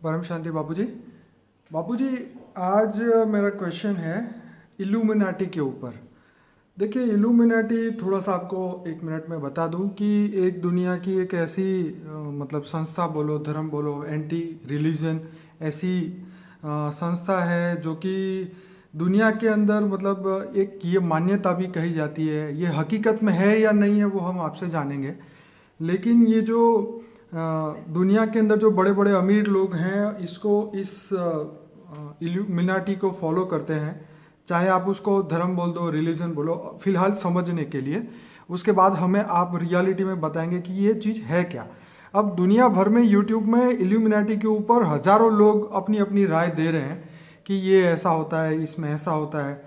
परम शांति बाबूजी। बाबूजी, आज मेरा क्वेश्चन है इल्यूमिनाटी के ऊपर। देखिए, इल्यूमिनाटी थोड़ा सा आपको एक मिनट में बता दूं कि एक दुनिया की एक ऐसी मतलब संस्था बोलो, धर्म बोलो, एंटी रिलीजन ऐसी संस्था है जो कि दुनिया के अंदर मतलब एक ये मान्यता भी कही जाती है। ये हकीकत में है या नहीं है वो हम आपसे जानेंगे। लेकिन ये जो दुनिया के अंदर जो बड़े बड़े अमीर लोग हैं इसको इस इल्यूमिनाटी को फॉलो करते हैं। चाहे आप उसको धर्म बोल दो, रिलीजन बोलो, फिलहाल समझने के लिए। उसके बाद हमें आप रियलिटी में बताएंगे कि ये चीज़ है क्या। अब दुनिया भर में यूट्यूब में इल्यूमिनाटी के ऊपर हजारों लोग अपनी अपनी राय दे रहे हैं कि ये ऐसा होता है, इसमें ऐसा होता है।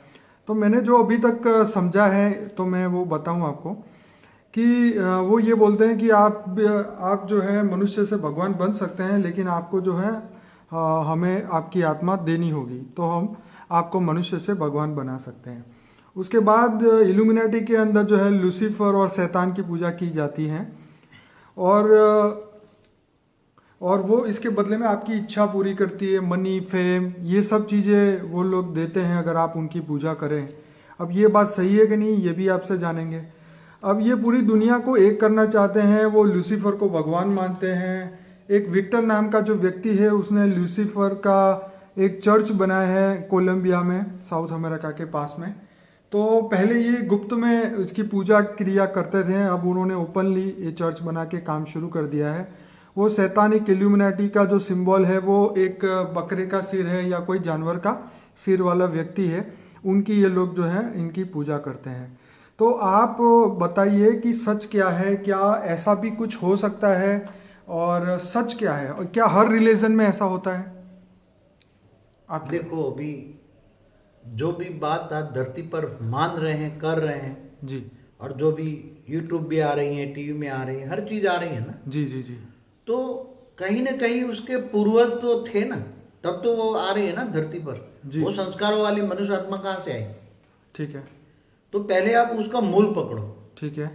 तो मैंने जो अभी तक समझा है तो मैं वो बताऊं आपको कि वो ये बोलते हैं कि आप जो है मनुष्य से भगवान बन सकते हैं, लेकिन आपको जो है हमें आपकी आत्मा देनी होगी तो हम आपको मनुष्य से भगवान बना सकते हैं। उसके बाद इल्यूमिनाटी के अंदर जो है लूसीफर और शैतान की पूजा की जाती है और और वो इसके बदले में आपकी इच्छा पूरी करती है। मनी, फेम, ये सब चीज़ें वो लोग देते हैं अगर आप उनकी पूजा करें। अब ये बात सही है कि नहीं ये भी आपसे जानेंगे। अब ये पूरी दुनिया को एक करना चाहते हैं, वो लूसीफर को भगवान मानते हैं। एक विक्टर नाम का जो व्यक्ति है उसने लूसीफर का एक चर्च बनाया है कोलंबिया में, साउथ अमेरिका के पास में। तो पहले ये गुप्त में इसकी पूजा क्रिया करते थे, अब उन्होंने ओपनली ये चर्च बना के काम शुरू कर दिया है। वो सैतानिक इल्यूमिनाटी का जो सिंबल है वो एक बकरे का सिर है या कोई जानवर का सिर वाला व्यक्ति है। उनकी ये लोग जो है इनकी पूजा करते हैं। तो आप बताइए कि सच क्या है, क्या ऐसा भी कुछ हो सकता है और सच क्या है, और क्या हर रिलीजन में ऐसा होता है? आप देखो, अभी जो भी बात आज धरती पर मान रहे हैं, कर रहे हैं, जी और जो भी यूट्यूब भी आ रही है, टीवी में आ रही है, हर चीज आ रही है ना, जी जी जी तो कहीं ना कहीं उसके पूर्वज तो थे ना, तब तो वो आ रही है ना धरती पर। जी। वो संस्कारों वाली मनुष्य आत्मा कहाँ से आई? ठीक है। तो पहले आप उसका मूल पकड़ो। ठीक है।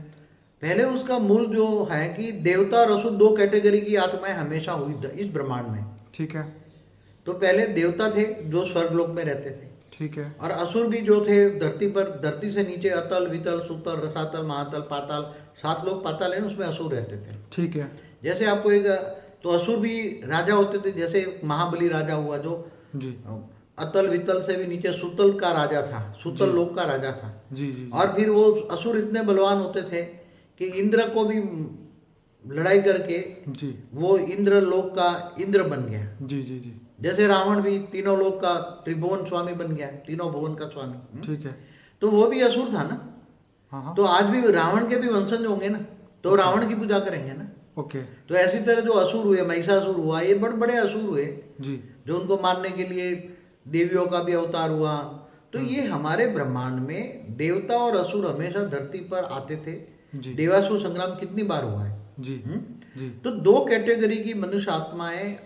पहले उसका मूल जो है कि देवता और असुर दो कैटेगरी की आत्माएं हमेशा हुई इस ब्रह्मांड में। ठीक है। तो पहले देवता थे जो स्वर्गलोक में रहते थे, ठीक है। और असुर भी जो थे धरती पर, धरती से नीचे अतल, वितल, सुतल, रसातल, महातल, पाताल, 7 लोग पाताल है ना, उसमें असुर रहते थे। ठीक है। जैसे आपको एक, तो असुर भी राजा होते थे, जैसे महाबली राजा हुआ जो जी अतल वितल से भी नीचे सुतल का राजा था, सुतल जी लोक का राजा था। जी जी और फिर वो असुर इतने बलवान होते थे कि इंद्र को भी लड़ाई करके जी वो इंद्र लोक का इंद्र बन गया। जी जी जी। जैसे रावण भी तीनों लोक का त्रिभुवन स्वामी बन गया, तीनों भुवन का स्वामी। ठीक है। तो वो भी असुर था ना। हाँ हाँ। तो आज भी रावण के भी वंशज होंगे ना, तो ओके। रावण की पूजा करेंगे ना। ओके। तो ऐसी तरह जो असुर हुए, महिषासुर हुआ, ये बड़े बड़े असुर हुए जी। जो उनको मारने के लिए देवियों का भी अवतार हुआ। तो ये हमारे ब्रह्मांड में देवता और असुर हमेशा धरती पर आते थे। जी देवासुर संग्राम कितनी बार हुआ है? जी जी तो दो कैटेगरी की मनुष्य आत्माएं,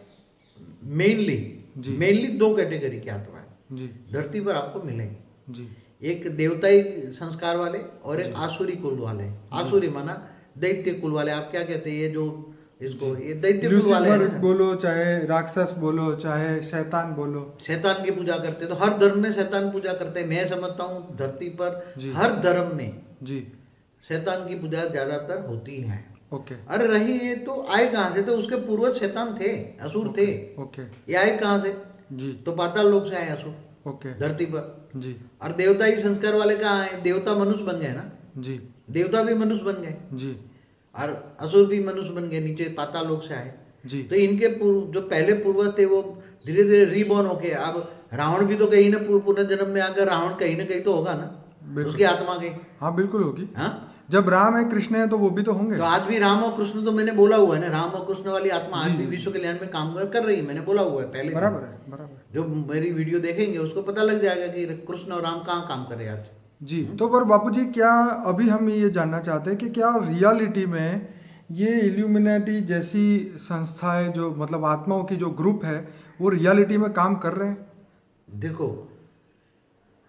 मेनली जी मेनली दो कैटेगरी की आत्माएं जी धरती पर आपको मिलेंगी। जी एक देवताई संस्कार वाले और एक जी। आसुरी कुल वाले। आसुरी माना दैत्य कुल वाले। आप क्या कहते हैं ये जो इसको, ये दैत्य कुल वाले हैं लूसीफर ना। बोलो, चाहे राक्षस बोलो, चाहे शैतान बोलो। शैतान की पूजा करते हैं, तो हर धर्म में शैतान पूजा करते हैं। मैं समझता हूँ धरती पर जी हर धर्म में जी। शैतान की पूजा ज्यादातर होती है। ओके। अरे रही है तो आए कहाँ से? तो उसके पूर्वज शैतान थे, असुर थे। ओके। ये आए कहाँ से? जी। तो पाताल लोक से आए असुर ओके। धरती पर। जी और देवता ही संस्कार वाले कहाँ आए? देवता मनुष्य बन गए ना, जी देवता भी मनुष्य बन गए जी और असुर भी मनुष्य बन गए, नीचे पाताल लोक से आए। जी। तो इनके जो पहले पूर्वज थे वो धीरे धीरे रीबॉर्न होके, अब रावण भी तो कहीं ना पुनर्जन्म में आकर रावण कहीं ना कहीं तो होगा ना, बिल्कुल। उसकी आत्मा गई। हाँ बिल्कुल होगी। हाँ, जब राम है, कृष्ण है, तो वो भी तो होंगे। तो आज भी राम और कृष्ण, तो मैंने बोला हुआ है ना, राम और कृष्ण वाली आत्मा आज जी, भी जी, विश्व कल्याण में काम कर रही है। मैंने बोला हुआ है पहले भी। बराबर है, बराबर है। जो मेरी वीडियो देखेंगे उसको पता लग जाएगा कि कृष्ण और राम कहाँ काम कर रहे हैं आज। जी। तो पर बापूजी, क्या अभी हम ये जानना चाहते हैं कि क्या रियलिटी में ये इल्यूमिनाटी जैसी संस्थाएं, जो मतलब आत्माओं की जो ग्रुप है, वो रियलिटी में काम कर रहे हैं? देखो,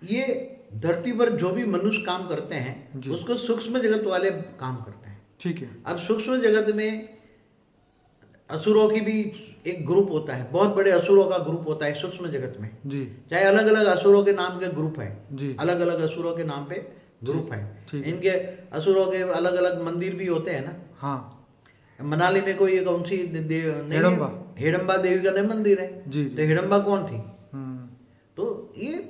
ये धरती पर जो भी मनुष्य काम करते हैं जी। उसको सूक्ष्म जगत वाले काम करते हैं। ठीक है। अब सूक्ष्म जगत में असुरों की भी एक ग्रुप होता है, बहुत बड़े असुरों का ग्रुप होता है सूक्ष्म जगत में। जी चाहे अलग अलग असुरों के नाम के ग्रुप है, जी अलग अलग असुरों के नाम पे ग्रुप है। ठीक है। इनके असुरों के अलग अलग मंदिर भी होते हैं ना। हाँ मनाली में कोई कौन सी देव नहीं है? हिडम्बा। हिडम्बा देवी का नहीं मंदिर है। जी तो जी। हिडम्बा कौन थी? हम्म, तो ये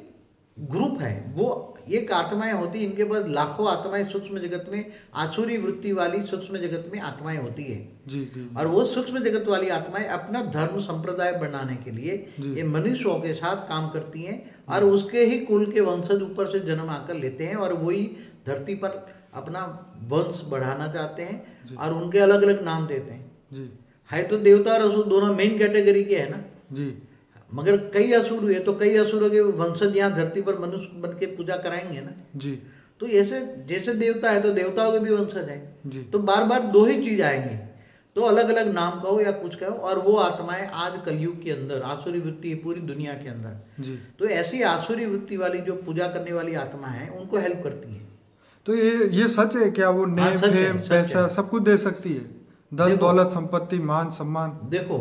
ग्रुप है, वो एक आत्माएं होती, इनके पास लाखों आत्माएं सूक्ष्म जगत में, आसुरी वृत्ति वाली सूक्ष्म जगत में आत्माएं होती है। जी जी और वो सूक्ष्म जगत वाली आत्माएं अपना धर्म संप्रदाय बनाने के लिए जी। ये मनुष्यों के साथ काम करती हैं और उसके ही कुल के वंशज ऊपर से जन्म आकर लेते हैं और वही धरती पर अपना वंश बढ़ाना चाहते जी। हैं और उनके अलग अलग नाम देते हैं। जी है तो देवता और असुर दोनों मेन कैटेगरी के है ना, जी मगर कई असुर हुए तो कई असुरों के वंशज यहाँ धरती पर मनुष्य बन के पूजा कराएंगे ना। जी तो ऐसे जैसे देवता है तो देवताओं के भी वंशज हैं, जी। तो बार बार दो ही चीज आएंगे, तो अलग अलग नाम कहो या कुछ कहो, और वो आत्माएं आज कलयुग के अंदर आसुरी वृत्ति है पूरी दुनिया के अंदर। जी तो ऐसी आसुरी वृत्ति वाली जो पूजा करने वाली आत्मा है उनको हेल्प करती है। तो ये सच है क्या? वो नेम सच है, फेम सच पैसा है। सब कुछ दे सकती है? धन देखो। दौलत संपत्ति मान सम्मान? देखो,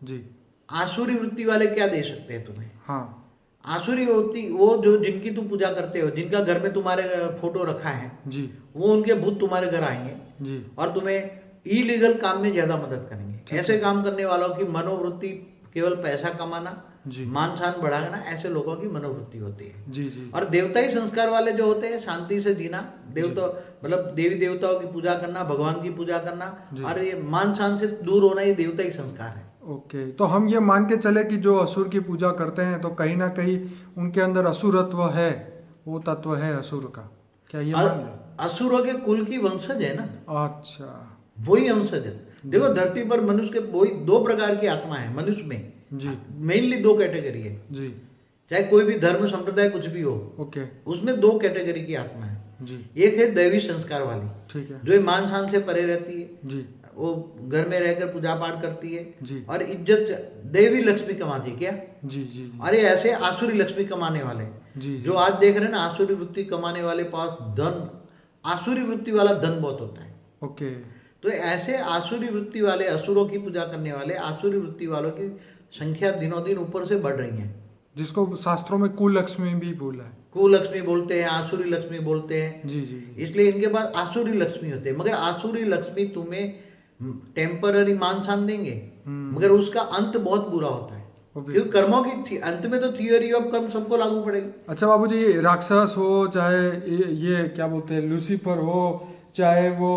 जी आसुरी वृत्ति वाले क्या दे सकते हैं तुम्हें? हाँ आसुरी होती वो जो जिनकी तुम पूजा करते हो, जिनका घर में तुम्हारे फोटो रखा है, जी वो उनके भूत तुम्हारे घर आएंगे जी और तुम्हें इलीगल काम में ज्यादा मदद करेंगे। ऐसे काम करने वालों की मनोवृत्ति केवल पैसा कमाना, जी मान शान बढ़ाना, ऐसे लोगों की मनोवृत्ति होती है। जी जी और देवताई संस्कार वाले जो होते हैं शांति से जीना, देवता मतलब देवी देवताओं की पूजा करना, भगवान की पूजा करना जी। और ये मान शान से दूर होना, ये देवताई संस्कार है। ओके। तो हम ये मान के चले कि जो असुर की पूजा करते हैं तो कहीं ना कहीं उनके अंदर असुरत्व है, वो तत्व है असुर का, क्या ये मान लें? असुरों के कुल की वंशज है ना, अच्छा वही वंशज है। देखो धरती पर मनुष्य के वही दो प्रकार की आत्मा है मनुष्य में, जी मेनली दो कैटेगरी है। जी चाहे कोई भी धर्म संप्रदाय कुछ भी हो, ओके उसमें दो कैटेगरी की आत्मा है। जी एक है दैवी संस्कार वाली, ठीक है। जो ये मान शान से परे रहती है, जी वो घर में रहकर पूजा पाठ करती है जी और इज्जत देवी लक्ष्मी कमाती है क्या। जी जी जी और ये ऐसे आसुरी लक्ष्मी कमाने वाले जी जो आज देख रहे हैं ना, आसुरी वृत्ति कमाने वाले पास धन, आसुरी वृत्ति वाला धन बहुत होता है। ओके तो ऐसे आसुरी वृत्ति वाले असुरों की पूजा करने वाले आसुरी वृत्ति वालों की संख्या दिनों दिन ऊपर से बढ़ रही है, जिसको शास्त्रों में कुलक्ष्मी भी बोला है। कुलक्ष्मी बोलते हैं, आसुरी लक्ष्मी बोलते हैं। जी जी जी इसलिए इनके पास आसुरी लक्ष्मी होते हैं, मगर आसुरी लक्ष्मी तुम्हें टेम्पररी मान शान देंगे, मगर उसका अंत बहुत बुरा होता है। क्योंकि कर्मों की अंत में तो थियोरी ऑफ कर्म सबको लागू पड़ेगी। अच्छा बाबूजी, राक्षस हो चाहे ये क्या बोलते हैं लूसीफर हो, चाहे वो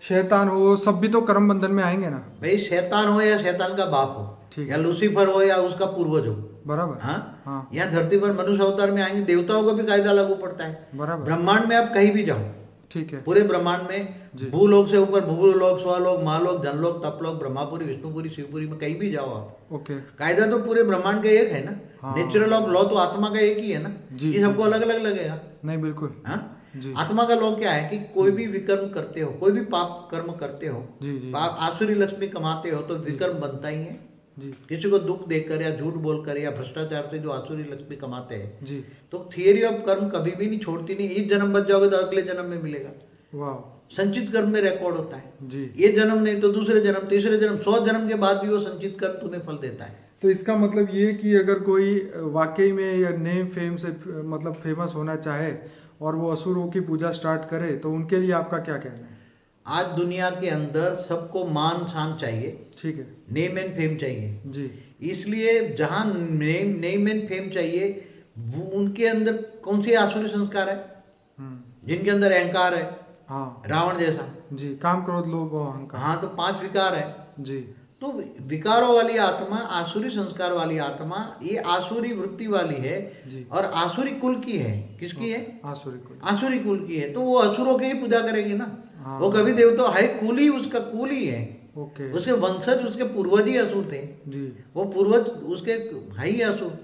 शैतान हो, सब भी तो कर्म बंधन में आएंगे ना? भाई शैतान हो या शैतान का बाप हो, ठीक या है। लूसीफर हो या उसका पूर्वज हो, बराबर। हाँ हाँ यहाँ धरती पर मनुष्य अवतार में आएंगे, देवताओं को भी कायदा लागू पड़ता है। बराबर। ब्रह्मांड में आप कहीं भी जाओ, ठीक है। पूरे ब्रह्मांड में जी। भूलोक से ऊपर भूलोक, स्वलोक, महालोक, जनलोक, तपलोक, ब्रह्मापुरी, विष्णुपुरी, शिवपुरी में कहीं भी जाओ आप, ओके कायदा तो पूरे ब्रह्मांड का एक है ना। हाँ। नेचुरल ऑफ लॉ तो आत्मा का एक ही है ना, जी, ये सबको अलग अलग लगेगा। नहीं बिल्कुल। हाँ जी आत्मा का लॉ क्या है कि कोई भी विकर्म करते हो, कोई भी पाप कर्म करते हो, जी जी पाप आसुरी लक्ष्मी कमाते हो तो विकर्म बनता ही है। जी किसी को दुख देकर या झूठ बोलकर या भ्रष्टाचार से जो आसुरी लक्ष्मी कमाते हैं, जी तो थियरी ऑफ कर्म कभी भी नहीं छोड़ती, नहीं इस जन्म बच जाओगे तो अगले जन्म में मिलेगा। वाह। संचित कर्म में रिकॉर्ड होता है, जी। ये जन्म नहीं तो दूसरे जन्म, तीसरे जन्म, 100 जन्म के बाद भी वो संचित कर्म तुम्हें फल देता है। तो इसका मतलब ये कि अगर कोई वाकई में या नेम फेम से मतलब फेमस होना चाहे और वो असुरों की पूजा स्टार्ट करे तो उनके लिए आपका क्या कहना है? आज दुनिया के अंदर सबको मान शान चाहिए, ठीक है। नेम एंड फेम चाहिए। जी इसलिए जहां नेम एंड फेम चाहिए, वो उनके अंदर कौन सी आसुरी संस्कार है? जिनके अंदर अहंकार है, हाँ रावण जैसा। जी, काम क्रोध लोभ और अहंकार। हाँ तो 5 विकार है। जी तो विकारों वाली आत्मा, आसुरी संस्कार वाली आत्मा, ये आसुरी वृत्ति वाली है जी। और आसुरी कुल की है। किसकी है? आसुरी कुल। आसुरी कुल की है, तो वो असुरों की ही पूजा करेगी ना। हाँ। वो कभी देवता है, कुल ही उसका कुल ही है, ओके। उसके वंशज, उसके पूर्वज ही असुर थे। जी। वो पूर्वज उसके है ही असुर,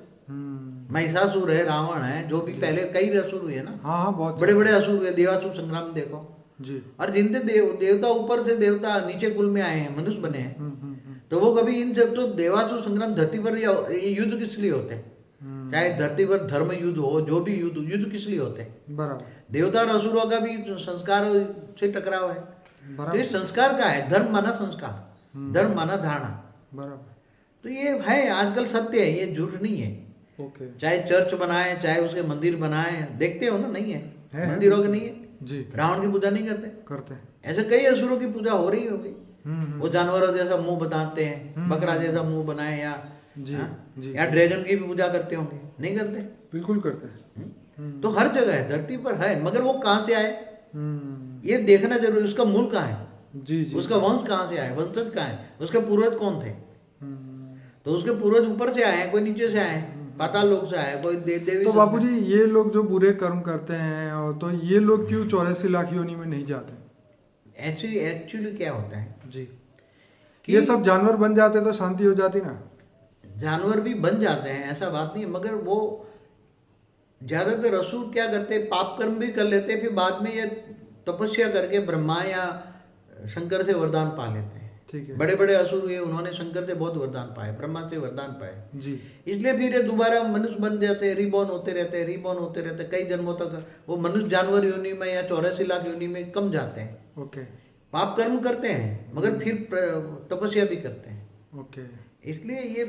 महिषासुर है, रावण है, जो भी पहले कई असुर हुए ना, हाँ हाँ बहुत बड़े बड़े असुर हुए। देवासुर संग्राम देखो। जी। और जिनसे देवता ऊपर से देवता नीचे कुल में आए हैं, मनुष्य बने हैं, हम्म। तो वो कभी इन सब तो देवासुर संग्राम धरती पर ये युद्ध किस लिए होते हैं? चाहे धरती पर धर्म युद्ध हो, जो भी युद्ध किस लिए होते हैं? बराबर देवता और असुरों का भी संस्कार से टकराव है। तो ये बराबर। संस्कार का है, धर्म माना संस्कार, धर्म माना धारणा। बराबर। तो ये है, आजकल सत्य है, ये झूठ नहीं है। ओके। चाहे चर्च बनाए, चाहे उसके मंदिर बनाए, देखते हो ना, नहीं है, है, मंदिरों के नहीं है। जी। रावण की पूजा नहीं करते, करते हैं। ऐसे कई असुरों की पूजा हो रही होगी। वो हम्म। जानवरों जैसा मुंह बताते हैं, हम्म, बकरा जैसा मुंह बनाए, या जी, जी, या ड्रैगन की भी पूजा करते होंगे, नहीं करते? बिल्कुल करते हैं। तो हर जगह है, धरती पर है, मगर वो कहाँ से आए हम्म। ये देखना जरूरी है। उसका मूल कहाँ है, जी, जी। उसका वंश कहाँ से आया, वंशज कहाँ है, उसके पूर्वज कौन थे? हम्म। तो उसके पूर्वज ऊपर से आए हैं, कोई नीचे से आए हैं, पाताल लोक से आए हैं, कोई देवी तो से बापूजी ये लोग जो बुरे कर्म करते हैं, और तो ये लोग क्यों 84 लाख योनि में नहीं जाते? ऐसे एक्चुअली क्या होता है जी। कि ये सब जानवर बन जाते तो शांति हो जाती ना। जानवर भी बन जाते हैं, ऐसा बात नहीं है, मगर वो ज्यादातर असुर क्या करते हैं, पाप कर्म भी कर लेते हैं, फिर बाद में ये तपस्या करके ब्रह्मा या शंकर से वरदान पा लेते हैं। ठीक है। बड़े बड़े असुर हुए, उन्होंने शंकर से बहुत वरदान पाए, ब्रह्मा से वरदान पाए, जी। इसलिए फिर ये दोबारा मनुष्य बन जाते हैं, रिबॉर्न होते रहते हैं, रिबॉर्न होते रहते हैं, कई जन्मों तक वो मनुष्य जानवर योनि में या 84 लाख योनि में कम जाते हैं। ओके। पाप कर्म करते हैं, मगर फिर तपस्या भी करते हैं। ओके। इसलिए ये,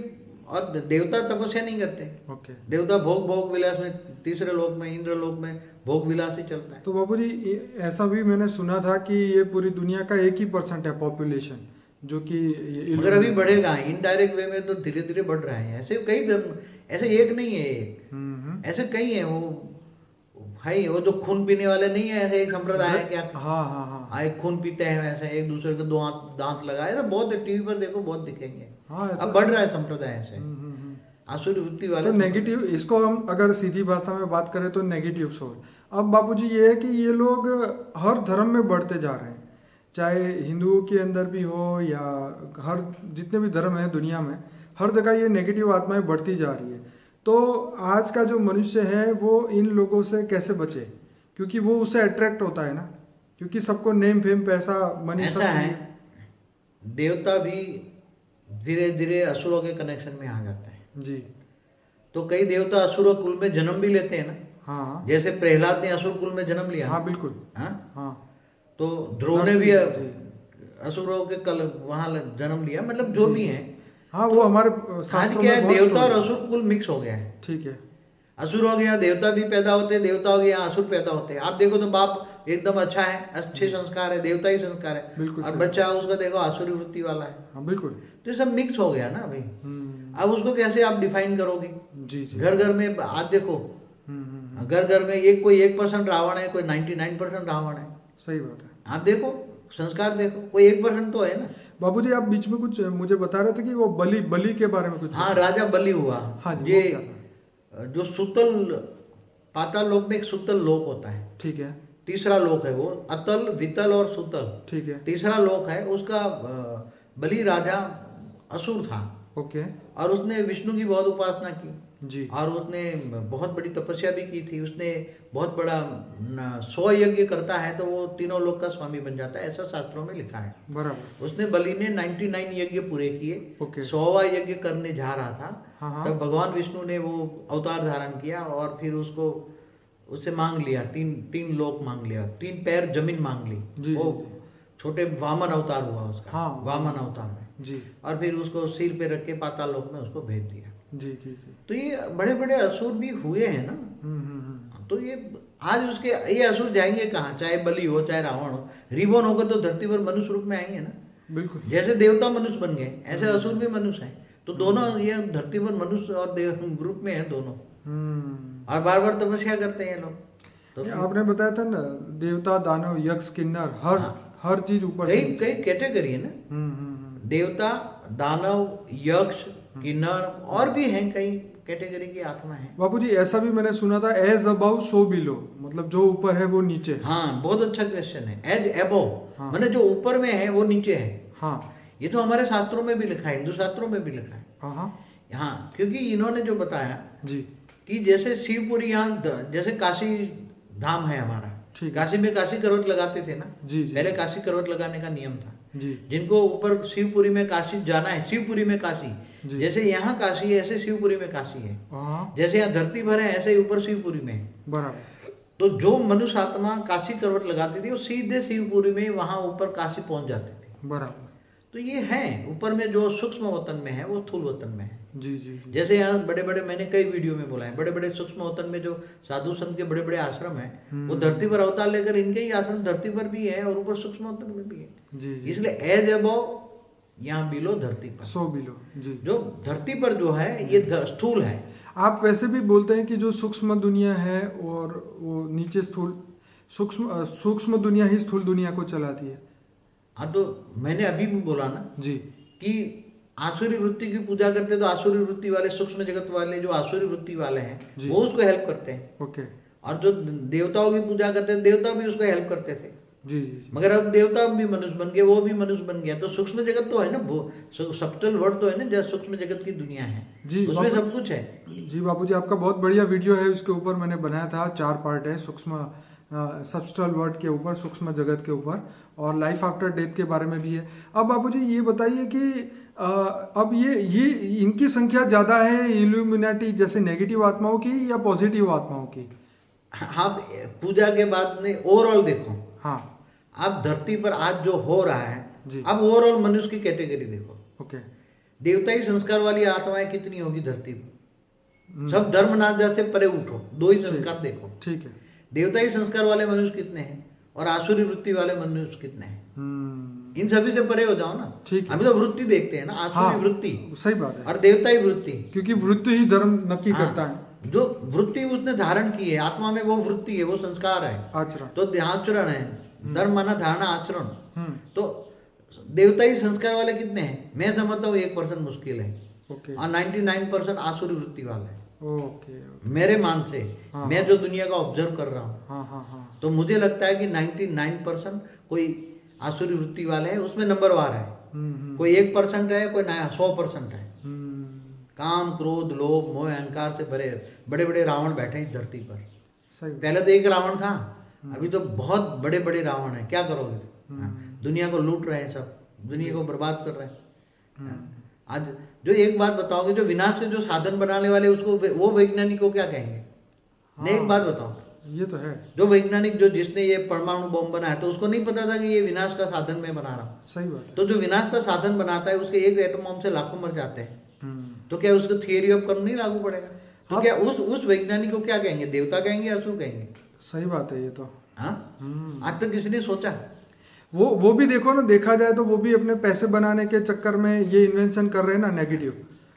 और देवता तपस्या नहीं करते। ओके। देवता भोग विलास में, तीसरे लोक में, इंद्र लोक में भोग विलास ही चलता है। तो बापूजी ऐसा भी मैंने सुना था कि ये पूरी दुनिया का 1% है पॉपुलेशन, जो कि मगर अभी बढ़ेगा, इनडायरेक्ट वे में तो धीरे धीरे बढ़ रहा है। ऐसे कई धर्म, ऐसे एक नहीं है, एक ऐसे कई है। वो भाई वो जो खून पीने वाले नहीं है, ऐसे एक संप्रदाय है क्या, हाँ, हाँ, हाँ, एक खून पीते हैं, ऐसे एक दूसरे को दांत लगाए, ऐसा बहुत टीवी पर देखो, बहुत दिखेंगे। हाँ, ऐसा अब बढ़ रहा है संप्रदाय ऐसे, आसुरी वृत्ति वाले। तो नेगेटिव, इसको हम अगर सीधी भाषा में बात करें तो नेगेटिव सोच। अब बापूजी ये है कि ये लोग हर धर्म में बढ़ते जा रहे हैं, चाहे हिंदुओं के अंदर भी हो या हर जितने भी धर्म हैं दुनिया में, हर जगह ये नेगेटिव आत्माएं बढ़ती जा रही है। तो आज का जो मनुष्य है वो इन लोगों से कैसे बचे? क्योंकि वो उससे अट्रैक्ट होता है ना, क्योंकि सबको नेम फेम पैसा मनी सब ऐसा है, चाहिए। देवता भी धीरे धीरे असुरों के कनेक्शन में आ जाता है। जी। तो कई देवता असुर कुल में जन्म भी लेते हैं ना। हाँ, जैसे प्रहलाद ने असुर कुल में जन्म लिया। हाँ, बिल्कुल। हाँ, हाँ, तो ध्रुव ने भी जी। असुरों के कल वहां जन्म लिया, मतलब जो भी है। हाँ, वो हमारे आज शास्त्रों क्या में है, बहुत देवता और story है। असुर कुल मिक्स हो गया है। ठीक है। असुर हो गया, देवता भी पैदा होते हैं, देवता हो गया, असुर पैदा होते हैं। आप देखो तो बाप एकदम अच्छा है, अच्छे संस्कार है, देवता ही संस्कार है, बिल्कुल और सही। बच्चा उसका देखो आसुरी वृत्ति वाला है। हाँ, बिल्कुल। तो ये सब मिक्स हो गया ना अभी। अब उसको कैसे आप डिफाइन करोगे? जी, जी। घर घर में आप देखो, घर घर में एक कोई 1% रावण है, कोई 99% रावण है। सही बात है। आप देखो, संस्कार देखो, कोई 1% तो है ना। बाबूजी आप बीच में कुछ मुझे बता रहे थे कि वो बलि के बारे में कुछ हाँ, राजा बलि हुआ। हाँ जी, ये वो क्या था? जो सुतल, पाताल लोक में एक सुतल लोक होता है, ठीक है। तीसरा लोक है वो, अतल, वितल और सुतल। ठीक है। तीसरा लोक है उसका। बलि राजा असुर था, ओके। और उसने विष्णु की बहुत उपासना की, जी। और उसने बहुत बड़ी तपस्या भी की थी। उसने बहुत बड़ा 100 यज्ञ करता है तो वो तीनों लोक का स्वामी बन जाता है, ऐसा शास्त्रों में लिखा है। बराबर। उसने बलि ने 99 यज्ञ पूरे किए। ओके। 100वां यज्ञ करने जा रहा था, हाँ, हाँ। तब भगवान विष्णु ने वो अवतार धारण किया, और फिर उससे मांग लिया, तीन लोक मांग लिया, 3 पैर जमीन मांग ली। जी, वो जी, जी। छोटे वामन अवतार हुआ उसका। हाँ, वामन अवतार में। जी, और फिर उसको सिर पे रख के पाताल लोक में उसको भेज दिया। जी, जी, जी। तो ये बड़े बड़े असुर भी हुए हैं ना। तो ये आज उसके ये असुर जाएंगे कहाँ? चाहे बलि हो, चाहे रावण हो, रिबॉर्न होकर तो धरती पर मनुष्य रूप में आएंगे ना। बिल्कुल। जैसे देवता मनुष्य बन गए, ऐसे असुर भी मनुष्य हैं। तो दोनों ये धरती पर मनुष्य और देव रूप में है दोनों, और बार बार तपस्या करते हैं लोग। तो ये आपने बताया था ना, देवता, दानव, यक्ष, किन्नर, हर चीज ऊपर से कई कई कैटेगरी है ना। देवता, दानव, यक्ष, किन्नर, और भी हैं कई कैटेगरी की आत्मा है। बापूजी ऐसा भी मैंने सुना था, एज अबाउ सो बिलो, मतलब जो ऊपर है वो नीचे है। हाँ, बहुत अच्छा क्वेश्चन है। एज एबोव, हाँ। मैंने जो ऊपर में है वो नीचे है। हाँ, ये तो हमारे शास्त्रों में भी लिखा है, हिंदू शास्त्रों में भी लिखा है। हाँ, हाँ। हाँ, क्योंकि इन्होंने जो बताया जी। कि जैसे शिवपुरी यहाँ जैसे काशी धाम है हमारा, ठीक है। काशी में काशी करवट लगाते थे ना। जी, जी। पहले काशी करवट लगाने का नियम था। जी। जिनको ऊपर शिवपुरी में काशी जाना है, शिवपुरी में काशी, जी। जैसे यहाँ काशी है ऐसे शिवपुरी में काशी है। हाँ, जैसे यहाँ धरती भर है ऐसे ही ऊपर शिवपुरी में है। बराबर। तो जो मनुष्य आत्मा काशी करवट लगाती थी वो सीधे शिवपुरी में वहां ऊपर काशी पहुंच जाती थी। बराबर। तो ये है ऊपर में जो सूक्ष्म वतन में है वो स्थूल वतन में है। जी जी जी। जैसे यहाँ बड़े बड़े, मैंने कई वीडियो में बोला है, बड़े बड़े सूक्ष्म वतन में जो साधु संत के बड़े बड़े आश्रम हैं वो धरती पर अवतार लेकर, इनके ही आश्रम धरती पर भी है और ऊपर सूक्ष्म वतन में भी है। जी जी। इसलिए एज अबव यहाँ बिलो धरती पर, सो बिलो। जी। जो धरती पर जो है ये स्थूल है। आप वैसे भी बोलते हैं कि जो सूक्ष्म दुनिया है और वो नीचे स्थूल, सूक्ष्म दुनिया ही स्थूल दुनिया को चलाती है। हाँ, तो मैंने अभी भी बोला ना जी कि आसुरी वृत्ति की पूजा करते तो आसुरी वृत्ति वाले, सूक्ष्म जगत वाले जो आसुरी वृत्ति वाले हैं वो उसको हेल्प करते हैं। ओके। और जो देवताओं की पूजा करते हैं देवता भी उसको हेल्प करते थे। जी जी। मगर अब देवता भी मनुष्य बन गए, वो भी मनुष्य बन गया, तो सूक्ष्म जगत तो है ना, वो सब्टल वर्ड तो है ना, जैसे सूक्ष्म जगत की दुनिया है जी, उसमें सब कुछ है। जी बाबूजी, आपका बहुत बढ़िया वीडियो है, उसके ऊपर मैंने बनाया था, 4 पार्ट है, सूक्ष्म सब्स्ट्रल वर्ड के ऊपर, सूक्ष्म जगत के ऊपर, और लाइफ आफ्टर डेथ के बारे में भी है। अब बाबूजी ये बताइए कि अब ये इनकी संख्या ज़्यादा है इल्यूमिनाटी जैसे नेगेटिव आत्माओं की या पॉजिटिव आत्माओं की? आप पूजा के बाद में ओवरऑल देखो। हाँ। आप धरती पर आज जो हो रहा है जी। अब ओवरऑल मनुष्य की कैटेगरी देखो। ओके। देवताई संस्कार वाली आत्माएं कितनी होगी धरती पर? सब धर्मनाद से परे उठो, 2 ही संस्कार देखो। ठीक है। देवताई संस्कार वाले मनुष्य कितने हैं और आसुरी वृत्ति वाले मनुष्य कितने हैं? इन सभी से परे हो जाओ ना। ठीक है। हम तो वृत्ति देखते हैं ना, आसुरी हाँ, वृत्ति सही बात है, और देवताई वृत्ति, क्योंकि वृत्ति ही धर्म नक्की हाँ, करता है। जो वृत्ति उसने धारण की है आत्मा में, वो वृत्ति है, वो संस्कार है, आचरण। तो आचरण है। धर्म माना धारणा आचरण। हम्म। तो देवताई संस्कार वाले कितने हैं? मैं समझता हूँ 1% मुश्किल है, ओके। और 99% आसुरी वृत्ति वाले हैं। ओके। मेरे मान से, हाँ, मैं जो दुनिया का ऑब्जर्व कर रहा हूँ, हाँ हाँ हाँ। तो मुझे लगता है कि 99% कोई आसुरी वृत्ति वाले हैं, उसमें नंबरवार है। कोई 1% है, कोई 100% है। काम क्रोध लोभ मोह अहंकार से भरे बड़े बड़े रावण बैठे हैं धरती पर। सही। पहले तो एक रावण था, अभी तो बहुत बड़े बड़े रावण हैं। क्या करोगे? दुनिया को लूट रहे हैं, सब दुनिया को बर्बाद कर रहे हैं। आज जो एक बात बताओगे, जो विनाश के जो साधन बनाने वाले उसको, वो वैज्ञानिक को क्या कहेंगे? नहीं, एक बात बताओ, ये तो है। जो वैज्ञानिक जो जिसने ये परमाणु बम बनाया, तो उसको नहीं पता था कि ये विनाश का साधन मैं बना रहा हूँ। सही बात है। तो जो विनाश का साधन बनाता है उसके एक एटम बम से लाखों मर जाते हैं। तो क्या उसको थियरी ऑफ कर्म नहीं लागू पड़ेगा? तो हाँ। क्या उस वैज्ञानिक को क्या कहेंगे? देवता कहेंगे, असुर कहेंगे? सही बात है ये तो। हाँ, आज तक किसी ने सोचा? वो भी देखो ना, देखा जाए तो वो भी अपने पैसे बनाने के चक्कर में ये इन्वेंशन कर रहे हैं ना, नेगेटिव।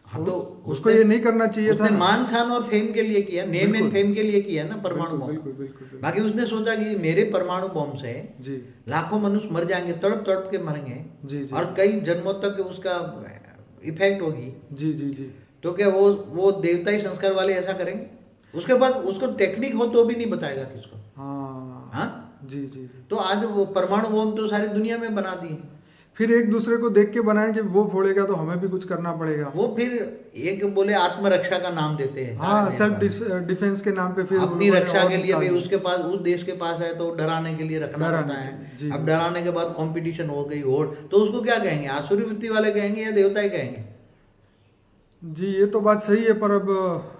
हाँ, तो उसको ये नहीं करना चाहिए था। उसने मान शान और फेम के लिए किया, नेम एंड फेम के लिए किया ना परमाणु बम। बिल्कुल बिल्कुल। बाकी उसने सोचा कि मेरे परमाणु बम से जी लाखों मनुष्य मर जाएंगे, तड़प तड़प के मरेंगे, जी जी। और कई जन्मों तक उसका इफेक्ट होगी। जी जी जी। तो क्या वो देवताई संस्कार वाले ऐसा करेंगे? उसके बाद उसको टेक्निक हो तो भी नहीं बताएगा किसको। हाँ जी जी जी। तो आज वो परमाणु बम तो सारी दुनिया में बना दिए। फिर एक दूसरे को देख के बनाएंगे, वो फोड़ेगा तो हमें भी कुछ करना पड़ेगा। वो फिर एक बोले आत्मरक्षा का नाम देते हैं। हाँ, सेल्फ डिफेंस के नाम पे फिर अपनी रक्षा के लिए भी उसके पास, उस देश के पास है तो डराने के लिए रखना पड़ता है। अब डराने के बाद कंपटीशन हो गई और, तो उसको क्या कहेंगे? आसुरी वृत्ति वाले कहेंगे या देवता ही कहेंगे? जी ये तो बात सही है, पर अब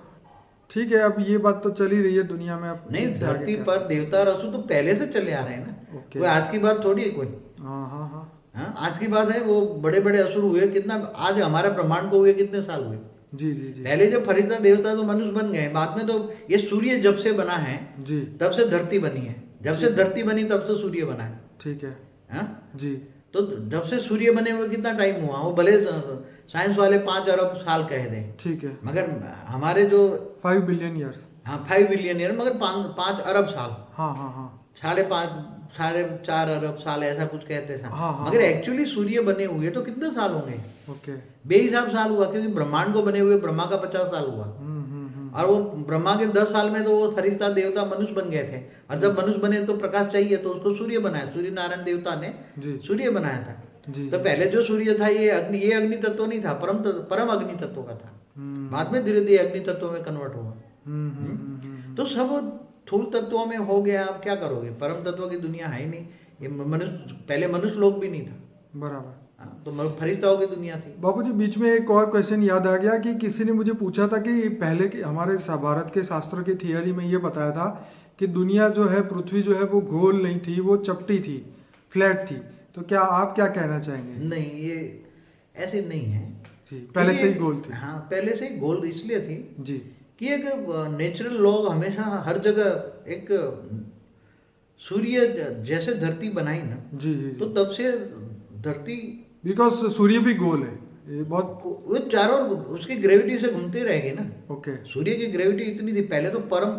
ठीक है, अब ये बात तो चल ही रही है दुनिया में। अब नहीं, धरती पर देवता और असुर तो पहले से चले आ रहे हैं ना। कोई आज की बात थोड़ी है कोई। हाँ हाँ हाँ। हाँ, आज की बात है। वो बड़े बड़े असुर हुए कितना, आज हमारे ब्रह्मांड को हुए कितने साल हुए? जी जी जी। पहले जब फरिश्ता देवता तो मनुष्य बन गए, बाद में तो ये सूर्य जब से बना है जी, तब से धरती बनी है, जब से धरती बनी तब से सूर्य बना है। ठीक है। हाँ? जी। तो जब से सूर्य बने हुए कितना टाइम हुआ? वो भले साइंस वाले 5 अरब साल कह दें, ठीक है, मगर हमारे जो 5 बिलियन ईयर्स। हाँ 5 बिलियन ईयर, मगर 5 अरब साल, हाँ हाँ हाँ। 4.5 अरब साल ऐसा कुछ कहते हैं। हाँ, हाँ, मगर हाँ। एक्चुअली सूर्य बने हुए तो कितने साल होंगे? ओके। बेहिसाब साल हुआ, क्योंकि ब्रह्मांड को बने हुए ब्रह्मा का 50 साल हुआ। और वो ब्रह्मा के 10 साल में तो वो फरिश्ता देवता मनुष्य बन गए थे, और जब मनुष्य बने तो प्रकाश चाहिए, तो उसको सूर्य बनाया। सूर्य नारायण देवता ने जी सूर्य बनाया था। जी। तो पहले जो सूर्य था ये अग्नि तत्व नहीं था, परम अग्नि तत्व का था। बाद में धीरे धीरे अग्नि तत्व में कन्वर्ट हुआ। तो सब स्थूल तत्वों में हो गया। अब क्या करोगे? परम तत्व की दुनिया है ही नहीं। ये मनुष्य, पहले मनुष्य लोग भी नहीं था, बराबर। तो फरिश्ताओं की दुनिया थी। बाबूजी बीच में एक और क्वेश्चन याद आ गया कि किसी ने मुझे पूछा था कि पहले के हमारे भारत के शास्त्रों की थियरी में ये बताया था कि दुनिया जो है, पृथ्वी जो है वो गोल नहीं थी, वो चपटी थी, फ्लैट थी, तो क्या आप क्या कहना चाहेंगे? नहीं, ये ऐसे नहीं है जी, पहले से ही क्योंकि गोल थी। हाँ, पहले से ही गोल इसलिए थी जी कि एक नेचुरल लॉ हमेशा हर जगह एक सूर्य जैसे धरती बनाई ना, जी जी तो जी, तब से धरती बिकॉज सूर्य भी गोल है, ये बहुत। वो चारों उसकी ग्रेविटी से घूमते रहेगी ना। ओके। सूर्य की ग्रेविटी इतनी थी, पहले तो परम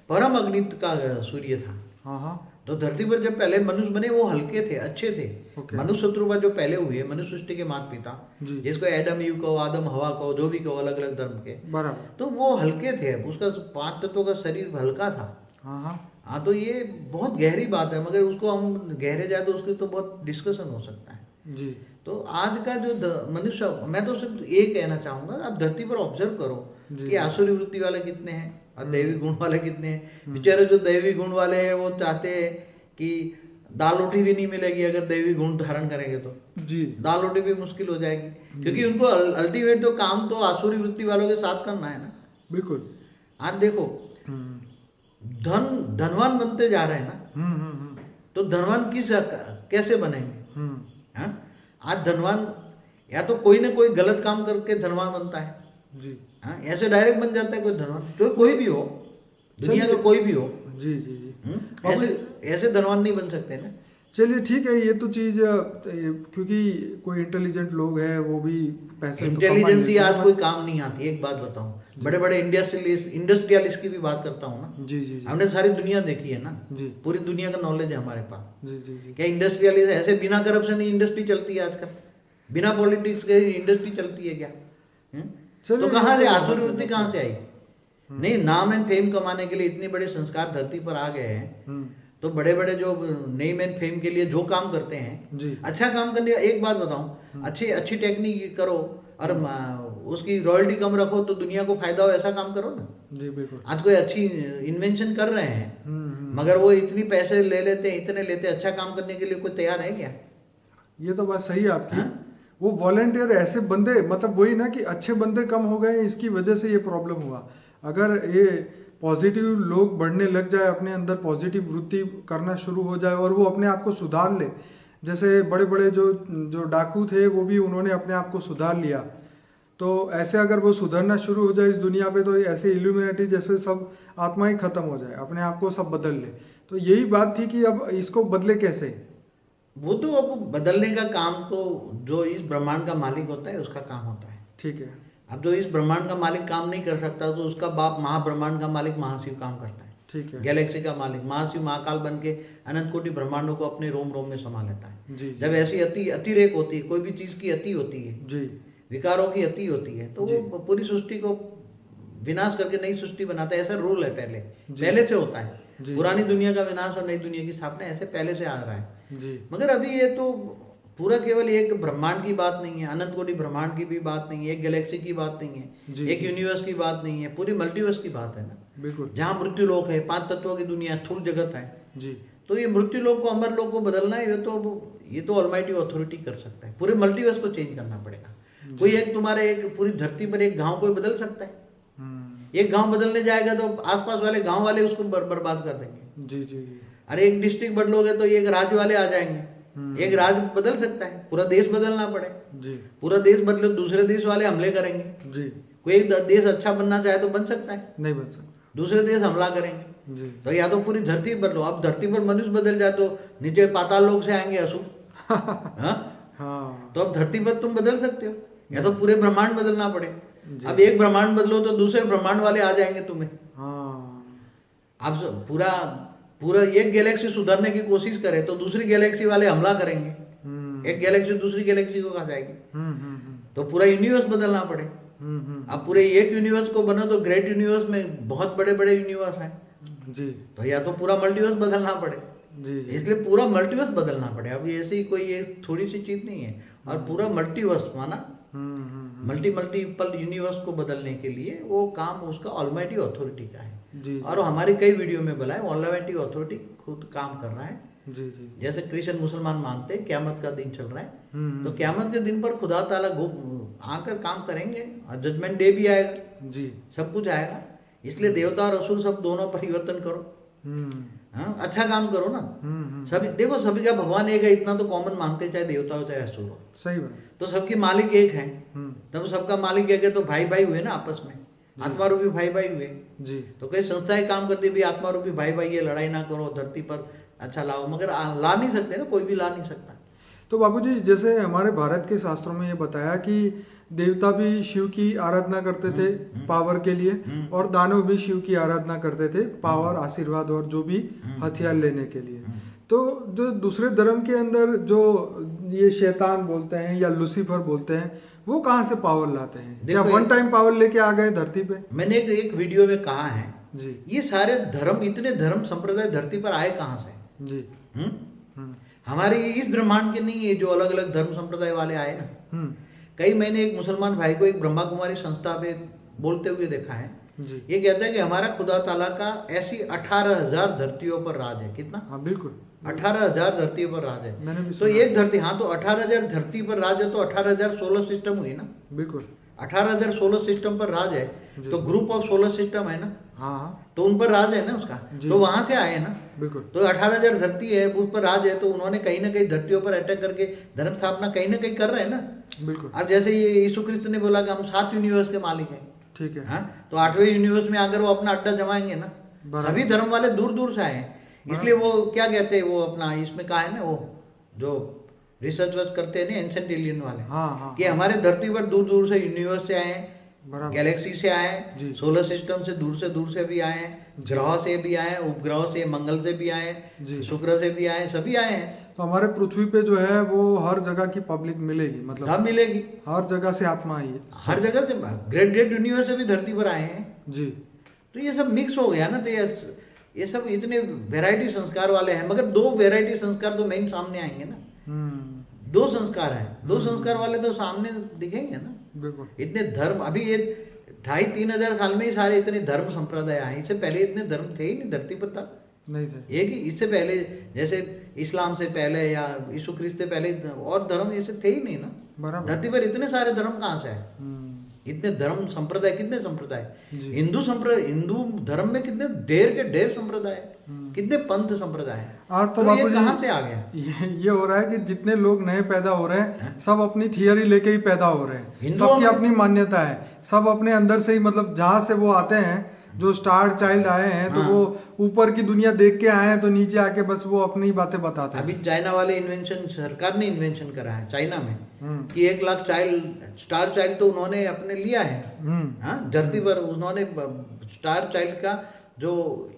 परम अग्नित का सूर्य था। हाँ हाँ। तो धरती पर जब पहले मनुष्य बने वो हल्के थे, अच्छे थे। Okay. मनुष्य शत्रुपा जो पहले हुए, मनुष्य सृष्टि के माता पिता, जी। जिसको एडम ईव कहो, आदम हवा कहो, जो भी कहो, अलग अलग धर्म के, बराबर। तो वो हल्के थे। उसका 5 तत्वों का शरीर हल्का था। हाँ हाँ। हाँ, तो ये बहुत गहरी बात है, मगर उसको हम गहरे जाए तो उसकी तो बहुत डिस्कशन हो सकता है। जी तो आज का जो मनुष्य, मैं तो सिर्फ ये कहना चाहूंगा, आप धरती पर ऑब्जर्व करो जी। कि आसुरी वृत्ति वाले कितने हैं और दैवी गुण वाले कितने हैं। बेचारे जो दैवी गुण वाले हैं वो चाहते हैं कि दाल रोटी भी नहीं मिलेगी अगर दैवी गुण धारण करेंगे तो। जी दाल रोटी भी मुश्किल हो जाएगी, क्योंकि उनको अल्टीमेट तो काम तो आसुरी वृत्ति वालों के साथ करना है ना। बिल्कुल। आज देखो, धनवान बनते जा रहे हैं ना, तो धनवान कैसे बनेंगे? हाँ? आज धनवान या तो कोई ना कोई गलत काम करके धनवान बनता है। जी हाँ, ऐसे डायरेक्ट बन जाता है कोई धनवान, तो कोई भी हो, दुनिया का कोई भी हो। जी जी जी। ऐसे ऐसे धनवान नहीं बन सकते ना। चलिए ठीक है, ये तो चीज क्योंकि कोई इंटेलिजेंट लोग हैं वो भी पैसे तो कमा इंटेलिजेंसी लेते हैं, आज कोई काम नहीं आती। एक बात बताऊं, बड़े बड़े इंडस्ट्रियलिस्ट की भी बात करता हूँ ना। जी जी जी हमने सारी दुनिया देखी है ना, जी पूरी दुनिया का नॉलेज है हमारे पास। जी जी जी। क्या इंडस्ट्रियलिस्ट ऐसे बिना करप्शन ही इंडस्ट्री चलती है आजकल? बिना पॉलिटिक्स के इंडस्ट्री चलती है क्या? चलिए, तो कहाँ से ये तो आसुरी बात वृत्ति है। कहाँ से आई? नहीं, नाम एंड फेम कमाने के लिए इतने बड़े संस्कार धरती पर आ गए हैं, तो बड़े बड़े जो नेम एंड फेम के लिए जो काम करते हैं, जी अच्छा काम करने का, एक बात बताऊं, अच्छी अच्छी टेक्निक करो और उसकी रॉयल्टी कम रखो तो दुनिया को फायदा हो, ऐसा काम करो ना। जी बिल्कुल। आज कोई अच्छी इन्वेंशन कर रहे हैं, मगर वो इतनी पैसे ले लेते हैं, इतने लेते हैं, अच्छा काम करने के लिए कोई तैयार है क्या? ये तो बात सही है आपकी। हाँ? वो वॉलंटियर ऐसे बंदे, मतलब वही ना कि अच्छे बंदे कम हो गए, इसकी वजह से ये प्रॉब्लम हुआ। अगर ये पॉजिटिव लोग बढ़ने लग जाए, अपने अंदर पॉजिटिव वृत्ति करना शुरू हो जाए और वो अपने आप को सुधार ले, जैसे बड़े बड़े जो जो डाकू थे वो भी उन्होंने अपने आप को सुधार लिया, तो ऐसे अगर वो सुधरना शुरू हो जाए इस दुनिया पे, तो ऐसे इल्यूमिनेटी जैसे सब आत्मा ही खत्म हो जाए, अपने आप को सब बदल ले। तो यही बात थी कि अब इसको बदले कैसे। वो तो अब बदलने का काम तो जो इस ब्रह्मांड का मालिक होता है उसका काम होता है। ठीक है। अब जो इस ब्रह्मांड का मालिक काम नहीं कर सकता, तो उसका बाप महाब्रह्मांड का मालिक महाशिव काम करता है। ठीक है। गैलेक्सी का मालिक महाशिव महाकाल बन के अनंत कोटि ब्रह्मांडों को अपने रोम रोम में समा लेता है। जी जब ऐसी अतिरेक होती है, कोई भी चीज की अति होती है, जी विकारों की अति होती है, तो वो पूरी सृष्टि को विनाश करके नई सृष्टि बनाता है। ऐसा रूल है, पहले से होता है। पुरानी दुनिया का विनाश और नई दुनिया की स्थापना ऐसे पहले से आ रहा है। जी। मगर अभी ये तो पूरा केवल एक ब्रह्मांड की बात नहीं है, अनंत कोटि ब्रह्मांड की भी बात नहीं है, एक गैलेक्सी की बात नहीं है, एक यूनिवर्स की बात नहीं है, पूरी मल्टीवर्स की बात है ना। बिल्कुल। जहाँ मृत्यु लोक है, 5 तत्वों की दुनिया, स्थूल जगत है। जी। तो ये मृत्यु लोक को अमर लोक को बदलना है, ये तो ऑलमाइटी अथॉरिटी कर सकता है। पूरे मल्टीवर्स को चेंज करना पड़ेगा। कोई एक तुम्हारे एक पूरी धरती पर एक गांव कोई बदल सकता है? एक गांव बदलने जाएगा तो आसपास वाले गांव वाले उसको बर्बाद कर देंगे। जी जी जी। अरे एक डिस्ट्रिक्ट बदलोगे तो एक राज्य वाले आ जाएंगे। एक राज्य बदल सकता है, पूरा देश बदलना पड़े। जी। पूरा देश बदलो, दूसरे देश वाले हमले करेंगे। जी। कोई एक देश अच्छा बनना चाहे तो बन सकता है, नहीं बन सकता। दूसरे देश हमला करेंगे। जी। तो या तो पूरी धरती बदलो। अब धरती पर मनुष्य बदल जाए तो नीचे पाताल लोक से आएंगे असुर। हाँ? हाँ। तो अब धरती पर तुम बदल सकते हो, या तो पूरे ब्रह्मांड बदलना पड़े। अब एक ब्रह्मांड बदलो तो दूसरे ब्रह्मांड वाले आ जाएंगे तुम्हें। हाँ। अब पूरा पूरा एक गैलेक्सी सुधरने की कोशिश करे तो दूसरी गैलेक्सी वाले हमला करेंगे। एक गैलेक्सी दूसरी गैलेक्सी को खा जाएगी। तो पूरा यूनिवर्स बदलना पड़े। अब पूरे एक यूनिवर्स को बनो तो ग्रेट यूनिवर्स में बहुत बड़े बड़े यूनिवर्स हैं। जी। तो या तो पूरा मल्टीवर्स बदलना पड़े। जी। इसलिए पूरा मल्टीवर्स बदलना पड़े। अब ऐसी कोई ये थोड़ी सी चीज नहीं है। और पूरा मल्टीवर्स माना मल्टीपल यूनिवर्स को बदलने के लिए वो काम उसका ऑलमाइटी अथॉरिटी का है। जी। और हमारी कई वीडियो में बोला है, ऑलमाइटी अथॉरिटी खुद काम कर रहा है। जी जी। जैसे क्रिश्चियन मुसलमान मानते हैं क्यामत का दिन चल रहा है, तो क्यामत के दिन पर खुदा ताला आकर काम करेंगे और जजमेंट डे भी आएगा। जी। सब कुछ आएगा। इसलिए देवता और असुर सब दोनों परिवर्तन करो। हाँ, अच्छा काम करो ना। सभी देखो, सभी का भगवान एक है, इतना तो कॉमन मानते, चाहे देवता हो चाहे असुर हो। सही बात। तो सबके मालिक एक है, तब सबका मालिक एक है, तो भाई भाई हुए ना आपस में, आत्मा रूपी भाई भाई हुए। जी। तो कई संस्थाएं काम करती भी आत्मा रूपी भाई भाई ये लड़ाई ना करो, धरती पर अच्छा लाओ, मगर ला नहीं सकते ना, कोई भी ला नहीं सकता। तो बाबूजी, जैसे हमारे भारत के शास्त्रों में ये बताया कि देवता भी शिव की आराधना करते थे पावर के लिए, और दानव भी शिव की आराधना करते थे पावर, आशीर्वाद और जो भी हथियार लेने के लिए। तो जो दूसरे धर्म के अंदर जो ये शैतान बोलते हैं या लूसीफर बोलते हैं, वो कहाँ से पावर लाते हैं? क्या वन टाइम पावर लेके आ गए धरती पे? मैंने एक वीडियो में कहा है जी, ये सारे धर्म, इतने धर्म संप्रदाय धरती पर आए कहाँ से? जी। हमारे इस ब्रह्मांड के नहीं है जो अलग अलग धर्म संप्रदाय वाले आए ना। कई मैंने एक मुसलमान भाई को एक ब्रह्मा कुमारी संस्था पे बोलते हुए देखा है। जी। ये कहता है कि हमारा खुदा ताला का ऐसी 18,000 धरतियों पर राज है। कितना? हाँ, बिल्कुल 18,000 धरतियों पर राज है। मैंने भी तो सुना। एक धरती, हाँ, तो 18,000 धरती पर राज है, तो 18,000 सोलर सिस्टम हुई ना। बिल्कुल 18,000 सोलर सिस्टम पर राज है, तो ग्रुप ऑफ सोलर सिस्टम है ना, हाँ, तो उन पर राज है ना उसका, तो वहां से आए ना। बिल्कुल। तो 18,000 धरती है, उस पर राज है, तो उन्होंने कहीं ना कहीं धरतियों पर अटैक करके धर्म स्थापना कहीं ना कहीं कर रहे हैं ना। बिल्कुल। अब जैसे ये यीशु क्रिस्त ने बोला कि हम 7 यूनिवर्स के मालिक हैं, ठीक है। हाँ, तो 8वें यूनिवर्स में आकर वो अपना अड्डा जमाएंगे ना। सभी धर्म वाले दूर दूर से आए हैं, इसलिए वो क्या कहते हैं, वो अपना इसमें कहा है ना, वो जो रिसर्च वर्च करते हैं ना एंशिएंट एलियन वाले, हाँ, कि हमारे धरती पर दूर दूर से यूनिवर्स से आए हैं, बराबर। गैलेक्सी से आए हैं, सोलर सिस्टम से दूर से भी आए हैं, ग्रह से भी आए हैं, उपग्रह से, मंगल से भी आए हैं, शुक्र से भी आए हैं, सभी आए हैं। तो हमारे पृथ्वी पे जो है वो हर जगह की पब्लिक मिलेगी, मतलब सब मिलेगी, हर जगह से आत्मा आई है, हर जगह से, ग्रेट ग्रेट यूनिवर्स से भी धरती पर आए हैं जी। तो ये सब मिक्स हो गया ना। तो ये सब इतने वैरायटी संस्कार वाले हैं, मगर 2 वैरायटी संस्कार तो मेन सामने आएंगे ना। 2 संस्कार हैं, 2 संस्कार वाले तो सामने दिखेंगे ना। बिल्कुल। इतने धर्म, अभी ये 2,500-3 हजार साल में ही सारे इतने धर्म संप्रदाय आए। इससे पहले इतने धर्म थे ही नहीं धरती पर, तक नहीं थे। एक ही, इससे पहले जैसे इस्लाम से पहले या यीशु क्रिस्त से पहले और धर्म ऐसे थे ही नहीं ना। बराबर। धरती पर इतने सारे धर्म कहाँ से आए? इतने धर्म संप्रदाय, कितने संप्रदाय? हिंदू धर्म में कितने ढेर संप्रदाय, कितने पंथ संप्रदाय है। आज तो बापू ये कहाँ से आ गया? ये हो रहा है कि जितने लोग नए पैदा हो रहे हैं सब अपनी थियरी लेके ही पैदा हो रहे हैं, सबकी अपनी मान्यता है, सब अपने अंदर से ही, मतलब जहाँ से वो आते हैं, जो स्टार चाइल्ड आए हैं, तो वो ऊपर की दुनिया देख के आए हैं, तो नीचे आके बस वो अपनी बातें बताते हैं। अभी चाइना वाले इन्वेंशन, सरकार ने इन्वेंशन करा है चाइना में, कि 1 लाख स्टार चाइल्ड तो उन्होंने अपने लिया है। हाँ, धरती पर उन्होंने स्टार चाइल्ड का जो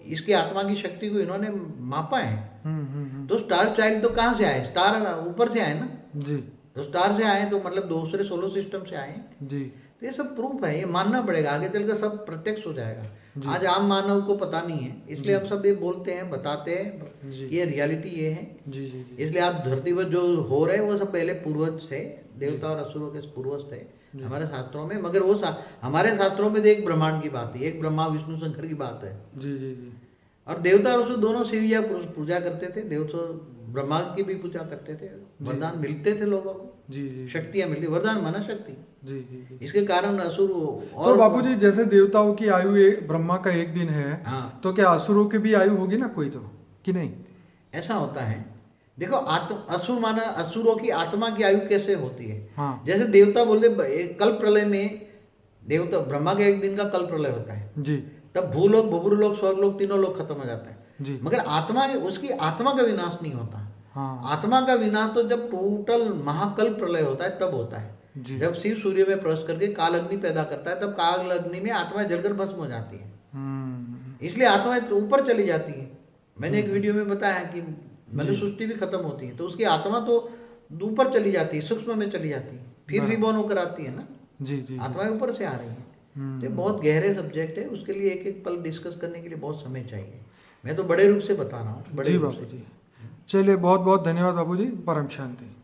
इसकी आत्मा की शक्ति को इन्होंने मापा है। तो स्टार चाइल्ड तो कहाँ से आए? स्टार ऊपर से आए ना जी। तो स्टार से आए, तो मतलब दूसरे सोलर सिस्टम से आए जी। तो ये सब प्रूफ है, ये मानना पड़ेगा, आगे चलकर सब प्रत्यक्ष हो जाएगा। आज आम मानव को पता नहीं है, इसलिए हम सब ये बोलते हैं, बताते हैं, ये रियलिटी ये है। जी जी जी। इसलिए आप धरती पर जो हो रहे हैं वो सब पहले पूर्वज थे, देवता और असुरों के पूर्वज थे हमारे शास्त्रों में। मगर वो हमारे शास्त्रों में तो एक ब्रह्मांड की बात है, एक ब्रह्मा विष्णु शंकर की बात है। जी जी जी। और देवता और असुर दोनों शिव या पूजा करते थे। देवता ब्रह्मा की भी पूजा करते थे, वरदान मिलते थे लोगों को, जी जी। शक्तियां मिलती, वरदान माना शक्ति। जी जी जी। इसके कारण असुर तो बापूजी, जैसे देवताओं की आयु ब्रह्मा का 1 दिन है, हाँ, तो क्या असुरों की भी आयु होगी ना कोई, तो कि नहीं? ऐसा होता है। देखो, असुर माना, असुरों की आत्मा की आयु कैसे होती है? हाँ। जैसे देवता बोलते कल प्रलय में, देवता ब्रह्मा का 1 दिन का कल प्रलय होता है जी। तब भूलोक, भूभुलोक, स्वर्गलोक, तीनों लोग खत्म हो जाता है जी। मगर आत्मा, उसकी आत्मा का विनाश नहीं होता। हाँ। आत्मा का विनाश तो जब टोटल महाकल प्रलय होता है तब होता है। जब शिव सूर्य में प्रवेश करके काल अग्नि पैदा करता है, तब काल अग्नि में आत्माएं जलकर भस्म हो जाती है। इसलिए आत्माएं तो ऊपर चली जाती है। मैंने एक वीडियो में बताया कि मनुष्य सृष्टि भी खत्म होती है तो उसकी आत्मा तो ऊपर चली जाती है, सूक्ष्म में चली जाती है, फिर रिबॉर्न होकर आती है ना। जी जी। आत्माएं ऊपर से आ रही है। तो बहुत गहरे सब्जेक्ट है, उसके लिए एक एक पल डिस्कस करने के लिए बहुत समय चाहिए। मैं तो बड़े रूप से बता रहा हूँ, बड़े जी रूप बापू से। जी। चलिए, बहुत बहुत धन्यवाद बाबू जी। परम शांति।